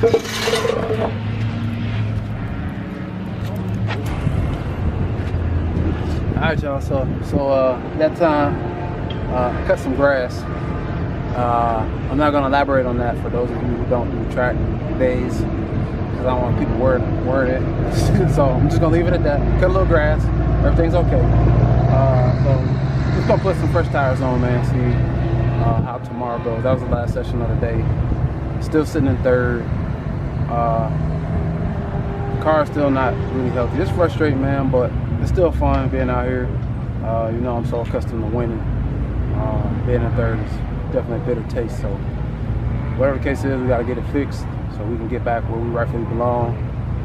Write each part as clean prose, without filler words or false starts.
Alright, y'all, so that time I cut some grass. I'm not going to elaborate on that for those of you who don't do track days, because I don't want people worried it. So I'm just going to leave it at that. Cut a little grass, everything's okay. So just going to put some fresh tires on, man, see how tomorrow goes. That was the last session of the day. Still sitting in third. The car is still not really healthy. It's frustrating, man, but it's still fun being out here. You know, I'm so accustomed to winning. Being in third is definitely a bitter taste. So whatever the case is, we got to get it fixed so we can get back where we rightfully belong.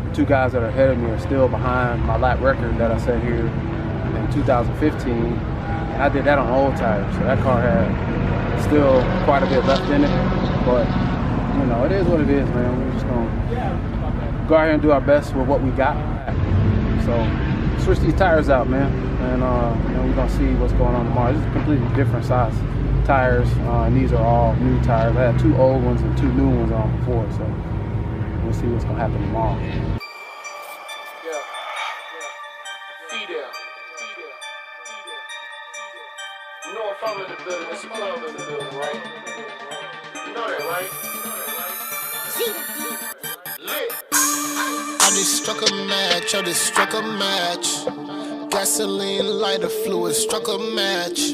The two guys that are ahead of me are still behind my lap record that I set here in 2015, and I did that on old tires. So that car had still quite a bit left in it, but you know, it is what it is, man. We're just gonna go out here and do our best with what we got. So switch these tires out, man, and you know, we're gonna see what's going on tomorrow. This is a completely different size tires, and these are all new tires. I had two old ones and two new ones on before, so we'll see what's gonna happen tomorrow. You know if I'm in the building, it's a club in the building, right? You know that, right? Lit. I just struck a match, Gasoline, lighter, fluid, struck a match.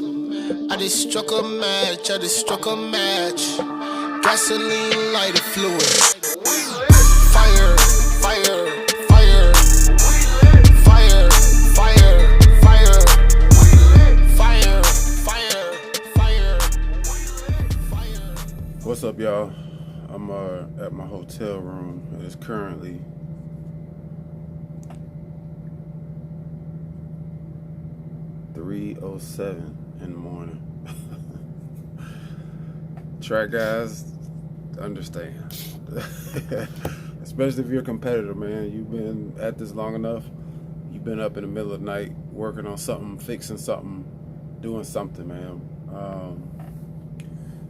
I just struck a match, Gasoline, lighter, fluid. Fire, fire, fire. Fire, fire, fire. Fire, fire, fire. Fire. What's up, y'all? I'm at my hotel room. It is currently 3:07 in the morning. Track guys, understand. Especially if you're a competitor, man. You've been at this long enough. You've been up in the middle of the night working on something, fixing something, doing something, man.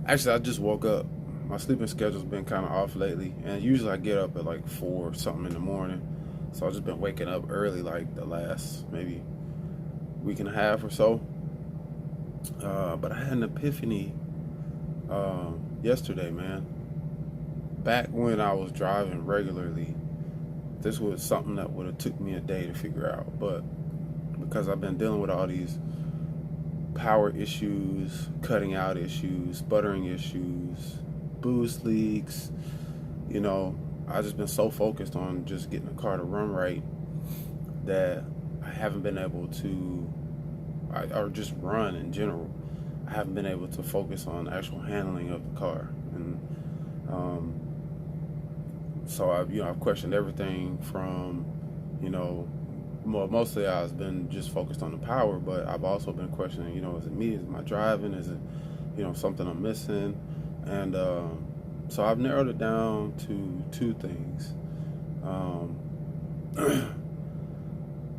Actually, I just woke up. My sleeping schedule's been kind of off lately, and usually I get up at like 4 something in the morning. So I've just been waking up early like the last maybe week and a half or so. But I had an epiphany yesterday, man. Back when I was driving regularly, this was something that would have took me a day to figure out. But because I've been dealing with all these power issues, cutting out issues, sputtering issues, boost leaks, you know, I've just been so focused on just getting the car to run right that I haven't been able to, or just run in general. I haven't been able to focus on actual handling of the car, and so I've questioned everything from, you know, mostly I've been just focused on the power, but I've also been questioning, you know, is it me? Is it my driving? Is it, you know, something I'm missing? And so I've narrowed it down to two things.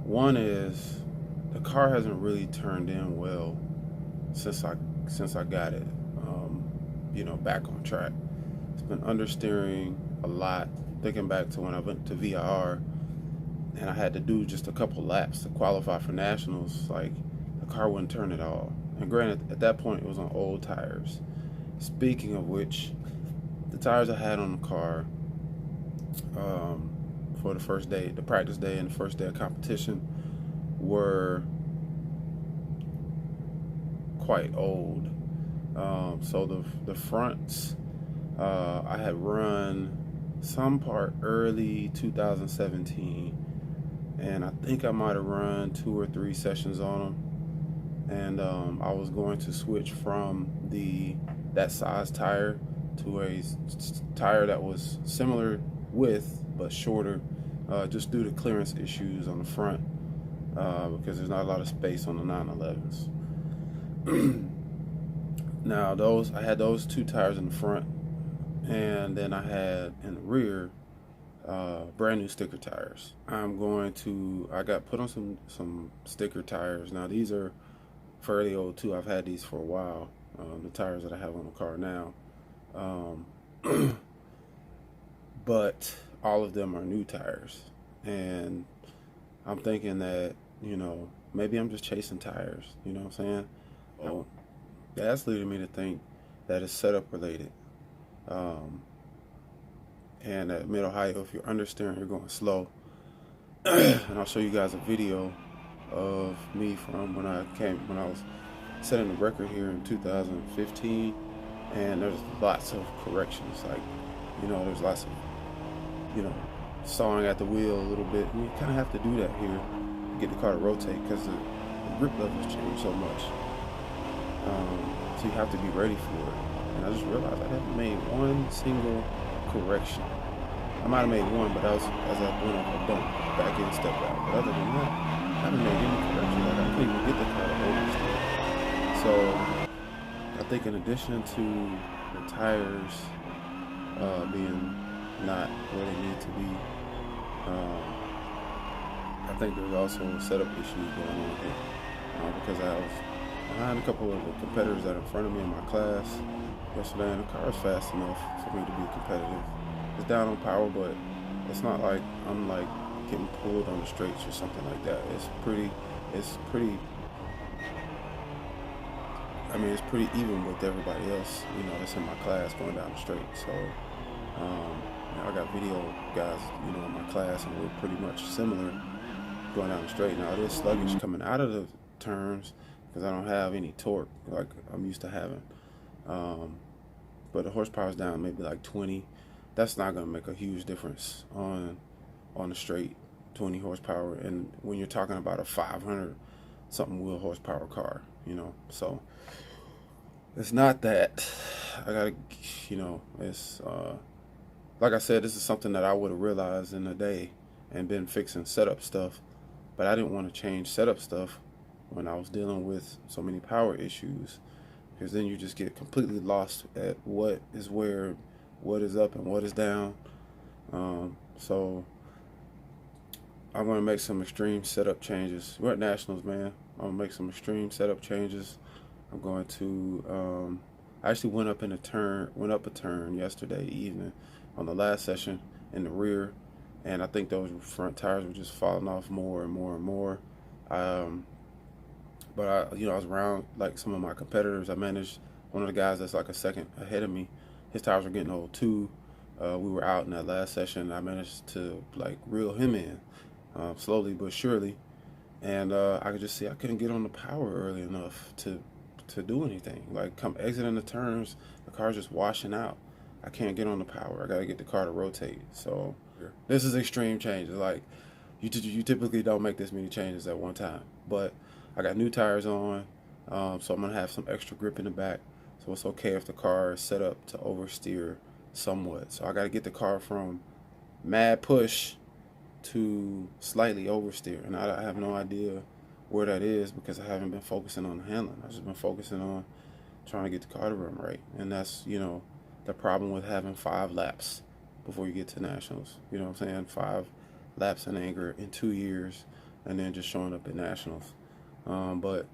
One is the car hasn't really turned in well since I got it, you know, back on track. It's been understeering a lot. Thinking back to when I went to VIR and I had to do just a couple laps to qualify for nationals, like the car wouldn't turn at all. And granted, at that point it was on old tires. Speaking of which, the tires I had on the car for the first day, the practice day and the first day of competition, were quite old. So the fronts, I had run some part early 2017, and I think I might have run 2 or 3 sessions on them. And I was going to switch from that size tire to a tire that was similar width but shorter, just due to clearance issues on the front, because there's not a lot of space on the 911s. Now I had those 2 tires in the front, and then I had in the rear brand new sticker tires. I got put on some sticker tires. Now these are fairly old too. I've had these for a while. The tires that I have on the car now. but all of them are new tires. And I'm thinking that, maybe I'm just chasing tires, you know what I'm saying? Oh, that's leading me to think that it's setup related. Um, and at Mid-Ohio, if you're understeering, you're going slow. And I'll show you guys a video of me from when I was setting the record here in 2015. And there's lots of corrections, like, there's lots of, sawing at the wheel a little bit. And you kind of have to do that here to get the car to rotate, because the grip levels change so much. So you have to be ready for it. And I just realized I haven't made one single correction. I might have made one, but that was as I went off a bump, back in, step out. But other than that, I haven't made any correction. Like, I couldn't even get the car to oversteer. So I think in addition to the tires being not where they need to be, I think there's also setup issues going on here, because I was behind a couple of the competitors that are in front of me in my class yesterday, and the car is fast enough for me to be competitive. It's down on power, but it's not like I'm like getting pulled on the straights or something like that. It's pretty it's pretty even with everybody else, that's in my class going down the straight. So I got video guys, in my class, and we're pretty much similar going down the straight. Now it is sluggish coming out of the turns because I don't have any torque like I'm used to having. But the horsepower's down maybe like 20. That's not going to make a huge difference on the straight, 20 horsepower. And when you're talking about a 500 something wheel horsepower car, so it's not that. I gotta, it's like I said, this is something that I would have realized in a day and been fixing setup stuff, but I didn't want to change setup stuff when I was dealing with so many power issues, because then you just get completely lost at what is where, what is up and what is down. So I'm going to make some extreme setup changes. We're at Nationals, man. I'm going to make some extreme setup changes. I'm going to, I actually went up a turn yesterday evening on the last session in the rear, and I think those front tires were just falling off more and more and more. But I was around like some of my competitors. I managed one of the guys that's like a second ahead of me. His tires were getting old too. We were out in that last session. I managed to like reel him in slowly but surely, and I could just see I couldn't get on the power early enough to do anything. Like, come exiting the turns, the car's just washing out. I can't get on the power. I gotta get the car to rotate. So this is extreme changes. Like, you typically don't make this many changes at one time. But I got new tires on, so I'm gonna have some extra grip in the back. So it's okay if the car is set up to oversteer somewhat. So I gotta get the car from mad push to slightly oversteer, and I have no idea where that is because I haven't been focusing on the handling. I've just been focusing on trying to get the car to run right. And that's, the problem with having 5 laps before you get to Nationals. You know what I'm saying? 5 laps in anger in 2 years, and then just showing up at Nationals. But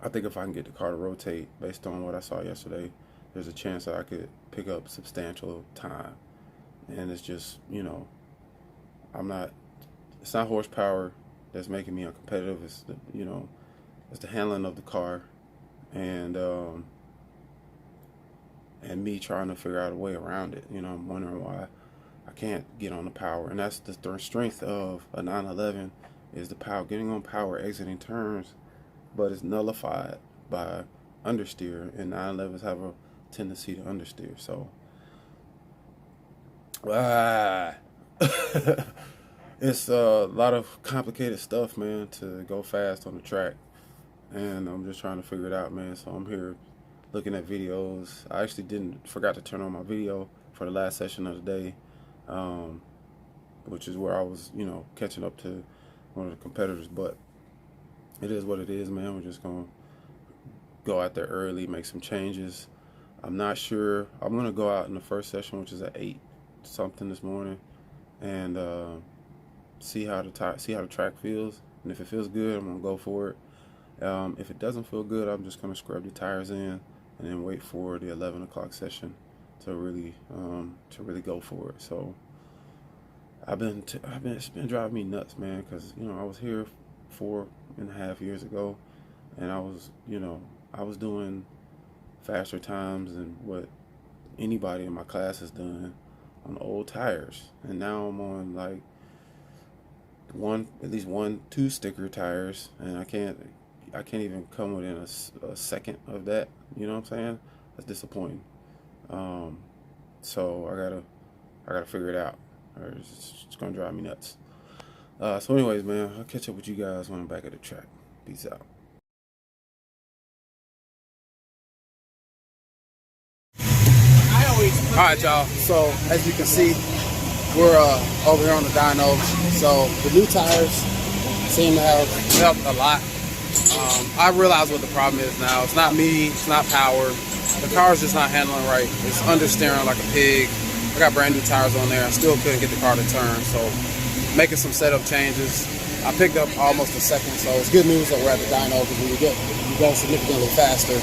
I think if I can get the car to rotate based on what I saw yesterday, there's a chance that I could pick up substantial time. And it's just, it's not horsepower that's making me uncompetitive. It's it's the handling of the car, and me trying to figure out a way around it. I'm wondering why I can't get on the power, and that's the strength of a 911 is the power, getting on power, exiting turns, but it's nullified by understeer, and 911s have a tendency to understeer. So, it's a lot of complicated stuff, man, to go fast on the track, and I'm just trying to figure it out, man. So I'm here looking at videos. I actually forgot to turn on my video for the last session of the day, which is where I was, catching up to one of the competitors. But it is what it is, man. We're just gonna go out there early, make some changes. I'm not sure. I'm gonna go out in the first session, which is at 8 something this morning, and see how the track feels. And if it feels good, I'm gonna go for it. If it doesn't feel good, I'm just gonna scrub the tires in and then wait for the 11 o'clock session to really go for it. So it's been driving me nuts, man, because I was here 4.5 years ago, and I was doing faster times than what anybody in my class has done on old tires, and now I'm on like at least 1-2 sticker tires, and I can't even come within a second of that. You know what I'm saying? That's disappointing. So I gotta figure it out, or it's gonna drive me nuts. So anyways, man, I'll catch up with you guys when I'm back at the track. Peace out. All right, y'all. So as you can see, we're over here on the dyno. So the new tires seem to have helped a lot. I realize what the problem is now. It's not me. It's not power. The car's just not handling right. It's understeering like a pig. I got brand new tires on there. I still couldn't get the car to turn. So making some setup changes. I picked up almost a second. So it's good news that we're at the dyno, because when you go significantly faster,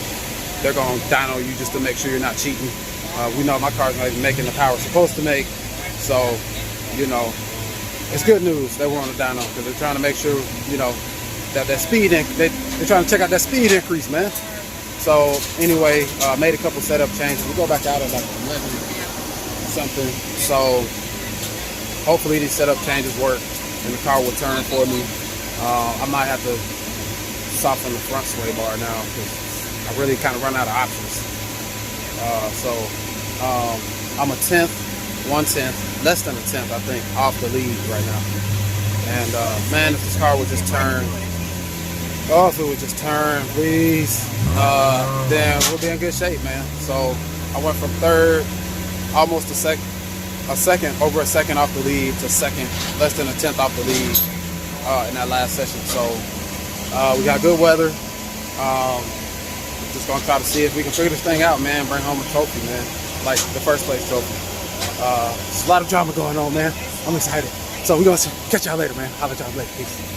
they're going to dyno you just to make sure you're not cheating. We know my car's not even making the power it's supposed to make. So, it's good news that we're on the dyno, because they're trying to make sure, that speed, they're trying to check out that speed increase, man. So anyway, made a couple setup changes. We go back out at like 11 something. So hopefully these setup changes work and the car will turn for me. I might have to soften the front sway bar now, because I really kind of run out of options. I'm a 1/10, less than a 10th, I think, off the lead right now. And man, if this car would just turn, if it would just turn, please, then we'll be in good shape, man. So I went from third, almost over a second off the lead, to second, less than a 10th off the lead in that last session. So we got good weather. Just gonna try to see if we can figure this thing out, man. Bring home a trophy, man. Like the first place trophy. There's a lot of drama going on, man. I'm excited. So we're gonna catch y'all later, man. I'll let y'all later. Peace.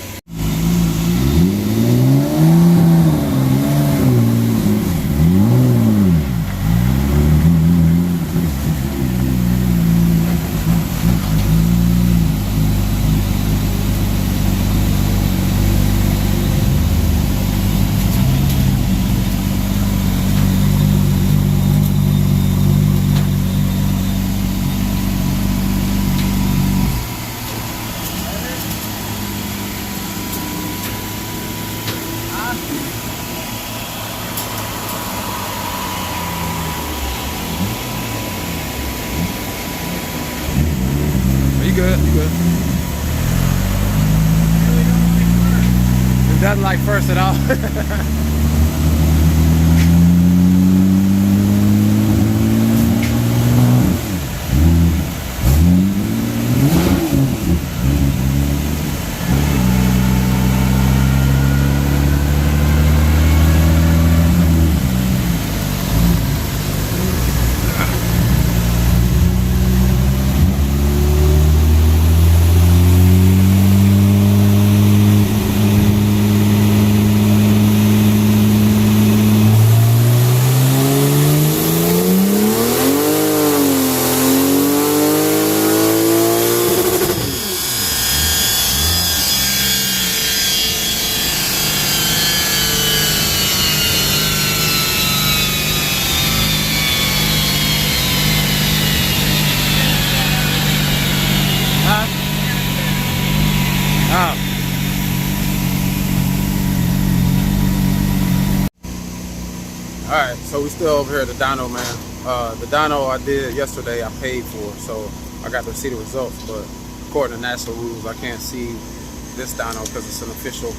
You good? It doesn't like first at all. Alright, so we still over here at the dyno, man. The dyno I did yesterday, I paid for, so I got to see the results, but according to NASA rules, I can't see this dyno because it's an official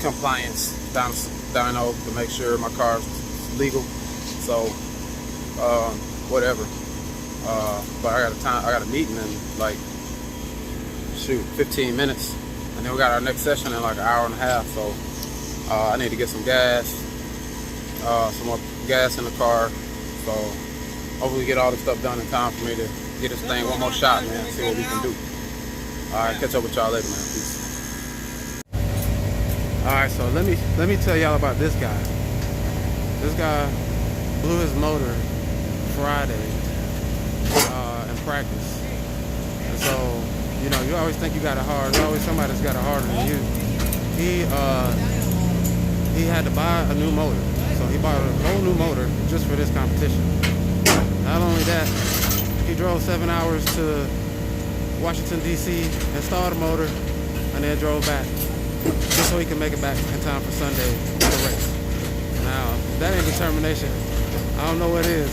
compliance dyno to make sure my car's legal. So whatever. But I got a meeting in like 15 minutes, and then we got our next session in like an hour and a half. So I need to get some gas, some more gas in the car. So hopefully get all this stuff done in time for me to get this thing one more shot, man, see what we can do. All right, catch up with y'all later, man. Peace. All right, so let me tell y'all about this guy. This guy blew his motor Friday in practice. And so, you know, you always think you got it hard. There's always somebody that's got it harder than you. He had to buy a new motor. So he bought a whole new motor just for this competition. Not only that, he drove 7 hours to Washington, D.C., installed a motor, and then drove back just so he can make it back in time for Sunday for the race. Now, if that ain't determination, I don't know what is.